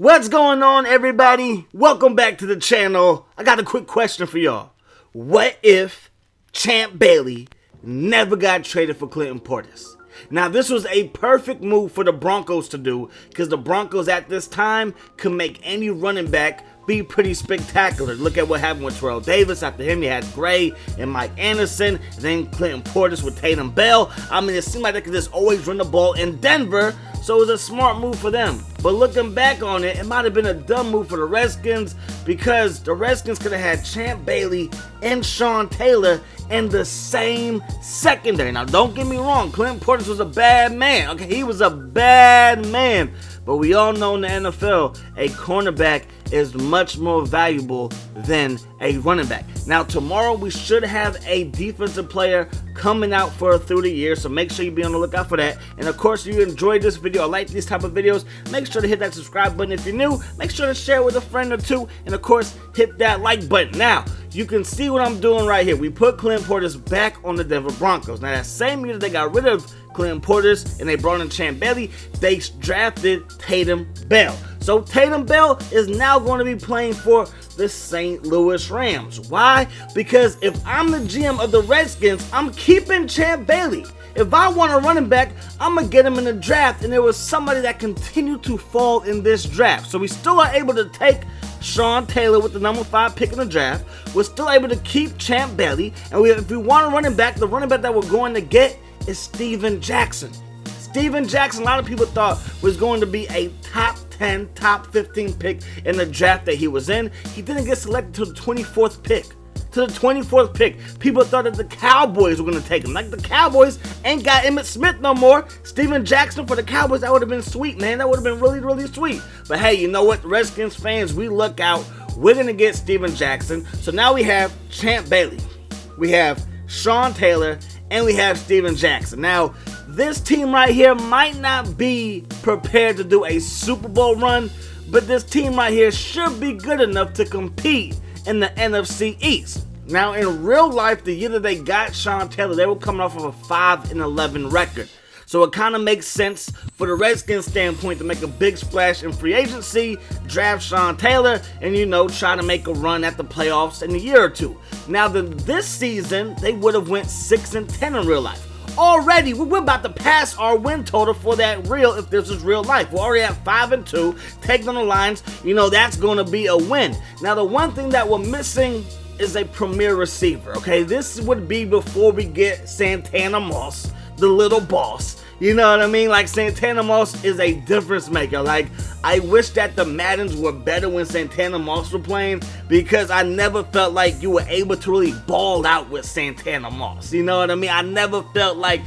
What's going on, everybody? Welcome back to the channel. I got a quick question for y'all. What if Champ Bailey never got traded for Clinton Portis? Now, this was a perfect move for the Broncos to do because the Broncos at this time could make any running back be pretty spectacular. Look at what happened with Terrell Davis. After him, you had Gray and Mike Anderson, and then Clinton Portis with Tatum Bell. I mean, it seemed like they could just always run the ball in Denver, so it was a smart move for them. But looking back on it, it might have been a dumb move for the Redskins because the Redskins could have had Champ Bailey and Sean Taylor in the same secondary. Now, don't get me wrong, Clinton Portis was a bad man. Okay, he was a bad man. But we all know in the NFL, a cornerback is much more valuable than a running back. Now, tomorrow we should have a defensive player coming out for through the year, so make sure you be on the lookout for that. And of course, if you enjoyed this video or like these type of videos, make sure to hit that subscribe button. If you're new, make sure to share with a friend or two, and of course, hit that like button. Now, you can see what I'm doing right here. We put Clinton Portis back on the Denver Broncos. Now, that same year that they got rid of Clinton Portis and they brought in Champ Bailey, they drafted Tatum Bell. So Tatum Bell is now going to be playing for the St. Louis Rams. Why? Because if I'm the GM of the Redskins, I'm keeping Champ Bailey. If I want a running back, I'm going to get him in the draft, and there was somebody that continued to fall in this draft. So we still are able to take Sean Taylor with the number 5 pick in the draft. We're still able to keep Champ Bailey, and if we want a running back, the running back that we're going to get is Steven Jackson. Steven Jackson, a lot of people thought was going to be a top 10, top 15 pick in the draft that he was in. He didn't get selected to the 24th pick. To the 24th pick. People thought that the Cowboys were going to take him. Like, the Cowboys ain't got Emmitt Smith no more. Steven Jackson for the Cowboys, that would have been sweet, man. That would have been really, really sweet. But hey, you know what? Redskins fans, we look out. We're going to get Steven Jackson. So now we have Champ Bailey. We have Sean Taylor. And we have Steven Jackson. Now, this team right here might not be prepared to do a Super Bowl run, but this team right here should be good enough to compete in the NFC East. Now, in real life, the year that they got Sean Taylor, they were coming off of a 5-11 record. So it kind of makes sense for the Redskins standpoint to make a big splash in free agency, draft Sean Taylor, and, you know, try to make a run at the playoffs in a year or two. Now, this season, they would have went 6-10 in real life. Already, we're about to pass our win total for that real, if this is real life. We're already at 5-2, taking on the Lions. You know, that's going to be a win. Now, the one thing that we're missing is a premier receiver, okay? This would be before we get Santana Moss, the little boss. You know what I mean? Like, Santana Moss is a difference maker. Like, I wish that the Maddens were better when Santana Moss were playing, because I never felt like you were able to really ball out with Santana Moss. You know what I mean? I never felt like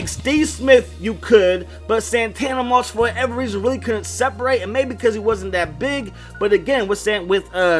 Steve Smith you could, but Santana Moss for whatever reason really couldn't separate, and maybe because he wasn't that big. But again, with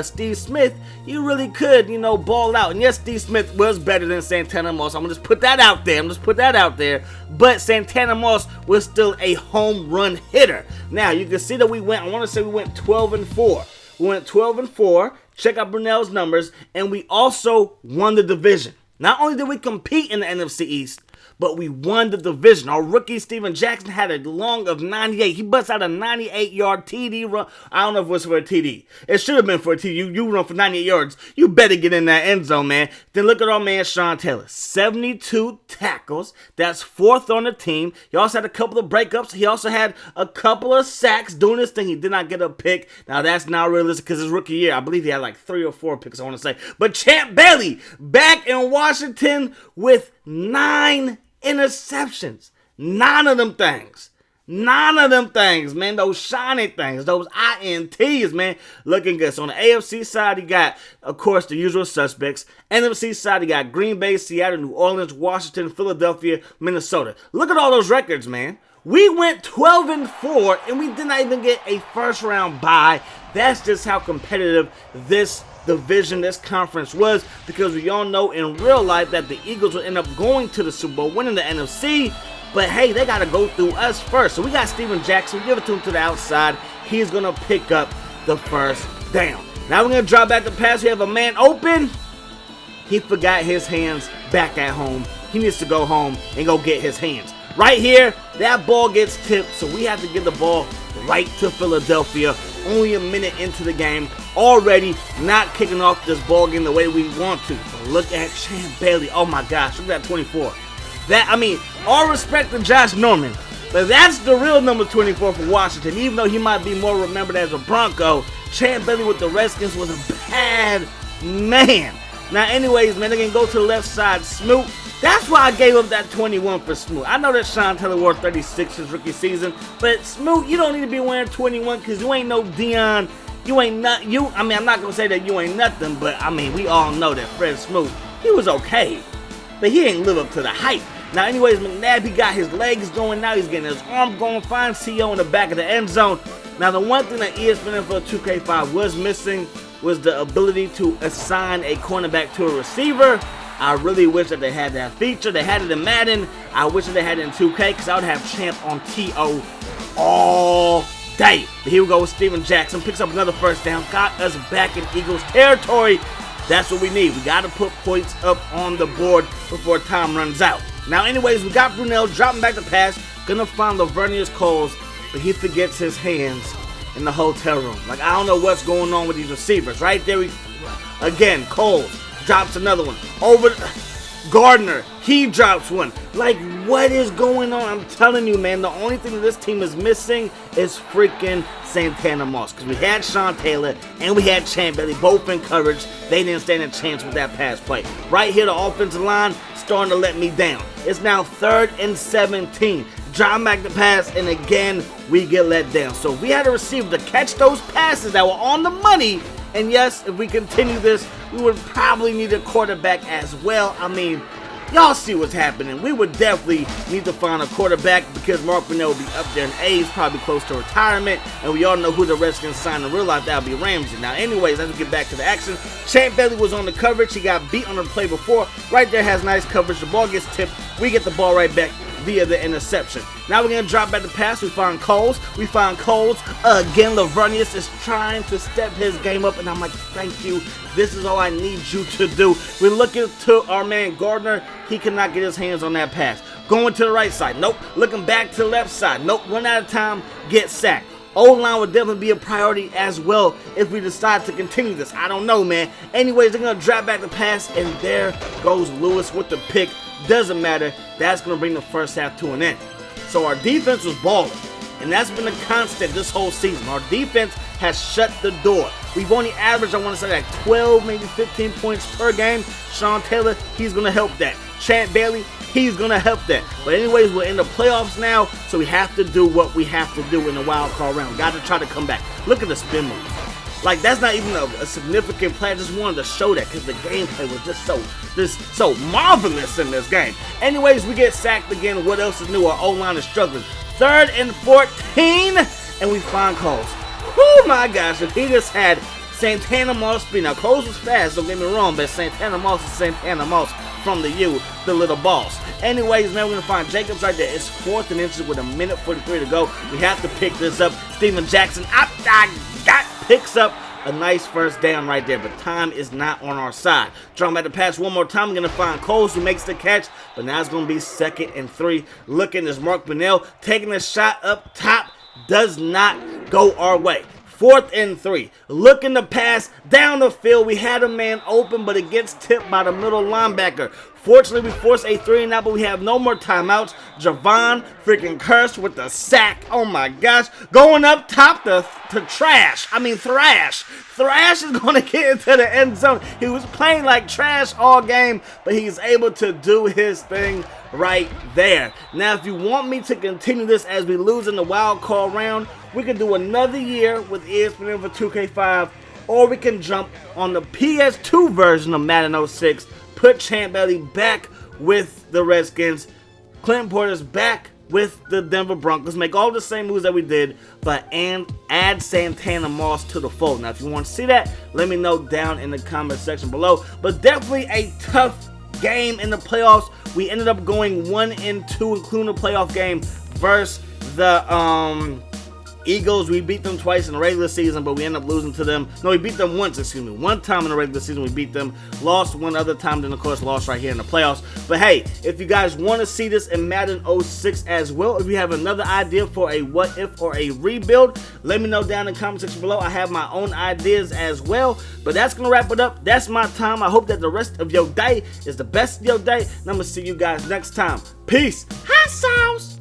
Steve Smith, you really could, you know, ball out. And yes, Steve Smith was better than Santana Moss. I'm gonna just put that out there. But Santana Moss was still a home run hitter. Now, you can see that we went 12-4. We went 12-4. Check out Brunell's numbers. And we also won the division. Not only did we compete in the NFC East, but we won the division. Our rookie Steven Jackson had a long of 98. He busts out a 98-yard TD run. I don't know if it was for a TD. It should have been for a TD. You run for 98 yards. You better get in that end zone, man. Then look at our man Sean Taylor. 72 tackles. That's 4th on the team. He also had a couple of breakups. He also had a couple of sacks doing this thing. He did not get a pick. Now, that's not realistic because his rookie year, I believe he had like 3 or 4 picks, I want to say. But Champ Bailey back in Washington with 9 interceptions. 9 of them things. 9 of them things, man. Those shiny things. Those INTs, man. Looking good. So on the AFC side, you got, of course, the usual suspects. NFC side, you got Green Bay, Seattle, New Orleans, Washington, Philadelphia, Minnesota. Look at all those records, man. We went 12-4, and we did not even get a first-round bye. That's just how competitive this division, this conference was, because we all know in real life that the Eagles will end up going to the Super Bowl, winning the NFC, but hey, they got to go through us first. So we got Steven Jackson. Give it to him to the outside. He's going to pick up the first down. Now we're going to drop back the pass. We have a man open. He forgot his hands back at home. He needs to go home and go get his hands. Right here, that ball gets tipped, so we have to get the ball right to Philadelphia only a minute into the game, already not kicking off this ball game the way we want to. But look at Champ Bailey. Oh my gosh, look at that 24. All respect to Josh Norman, but that's the real number 24 for Washington. Even though he might be more remembered as a Bronco, Champ Bailey with the Redskins was a bad man. Now, anyways, man, they're going to go to the left side. Smoot. That's why I gave up that 21 for Smoot. I know that Sean Taylor wore 36 his rookie season, but Smoot, you don't need to be wearing 21 because you ain't no Dion. You ain't not. I'm not going to say that you ain't nothing, but, we all know that Fred Smoot, he was okay, but he ain't live up to the hype. Now, anyways, McNabb, he got his legs going now. He's getting his arm going. Fine CO in the back of the end zone. Now, the one thing that ESPN for 2K5 was missing was the ability to assign a cornerback to a receiver. I really wish that they had that feature. They had it in Madden. I wish that they had it in 2K because I would have Champ on TO all day. But here we go with Steven Jackson. Picks up another first down. Got us back in Eagles territory. That's what we need. We got to put points up on the board before time runs out. Now, anyways, we got Brunell dropping back the pass. Gonna find Lavernius Coles, but he forgets his hands in the hotel room. I don't know what's going on with these receivers. Right there, again, Coles drops another one. Over Gardner, he drops one. What is going on? I'm telling you, man, the only thing that this team is missing is freaking Santana Moss. Because we had Sean Taylor and we had Champ Bailey both in coverage. They didn't stand a chance with that pass play. Right here, the offensive line starting to let me down. It's now 3rd and 17. Drop back the pass, and again, we get let down. So we had a receiver to catch those passes that were on the money. And yes, if we continue this, we would probably need a quarterback as well. Y'all see what's happening. We would definitely need to find a quarterback because Mark Brunell will be up there in age, probably close to retirement. And we all know who the Redskins signed in real life. That would be Ramsey. Now, anyways, let's get back to the action. Champ Bailey was on the coverage. He got beat on the play before. Right there has nice coverage. The ball gets tipped. We get the ball right back via the interception. Now we're going to drop back the pass. We find Coles. Again, Lavernius is trying to step his game up, and I'm like, thank you. This is all I need you to do. We're looking to our man Gardner. He cannot get his hands on that pass. Going to the right side. Nope. Looking back to the left side. Nope. Run out of time. Get sacked. O-line would definitely be a priority as well if we decide to continue this. I don't know, man. Anyways, they're going to drop back the pass, and there goes Lewis with the pick. Doesn't matter. That's going to bring the first half to an end. So our defense was balling, and that's been a constant this whole season. Our defense has shut the door. We've only averaged, I want to say, 12, maybe 15 points per game. Sean Taylor, he's going to help that. Champ Bailey, he's going to help that. But anyways, we're in the playoffs now, so we have to do what we have to do in the wild card round. Got to try to come back. Look at the spin move. That's not even a significant play. I just wanted to show that because the gameplay was just so marvelous in this game. Anyways, we get sacked again. What else is new? Our O-line is struggling. 3rd and 14, and we find Coles. Oh my gosh, if he just had Santana Moss speed. Now, Coles was fast, don't get me wrong, but Santana Moss is Santana Moss from the U, the little boss. Anyways, man, we're going to find Jacobs right there. It's 4th and inches with 1:43 to go. We have to pick this up. Steven Jackson picks up a nice first down right there, but time is not on our side. Drum at the pass one more time. We're going to find Coles who makes the catch, but now it's going to be 2nd and 3. Looking as Mark Brunell taking a shot up top. Does not go our way. 4th and 3. Looking to pass down the field. We had a man open, but it gets tipped by the middle linebacker. Fortunately, we force a 3 and out, but we have no more timeouts. Javon freaking Curse with the sack. Oh my gosh. Going up top to Thrash. Thrash is going to get into the end zone. He was playing like trash all game, but he's able to do his thing right there. Now, if you want me to continue this as we lose in the wild card round, we can do another year with ESPN for 2K5, or we can jump on the PS2 version of Madden 06, put Champ Bailey back with the Redskins, Clinton Portis back with the Denver Broncos, make all the same moves that we did, and add Santana Moss to the fold. Now, if you want to see that, let me know down in the comment section below. But definitely a tough game in the playoffs. We ended up going 1-2, including the playoff game versus the Eagles, we beat them twice in the regular season, but we ended up losing to them. No, we beat them once, excuse me. One time in the regular season we beat them. Lost one other time, then of course lost right here in the playoffs. But hey, if you guys want to see this in Madden 06 as well, if you have another idea for a what if or a rebuild, let me know down in the comment section below. I have my own ideas as well. But that's going to wrap it up. That's my time. I hope that the rest of your day is the best of your day. And I'm going to see you guys next time. Peace. Hot sauce.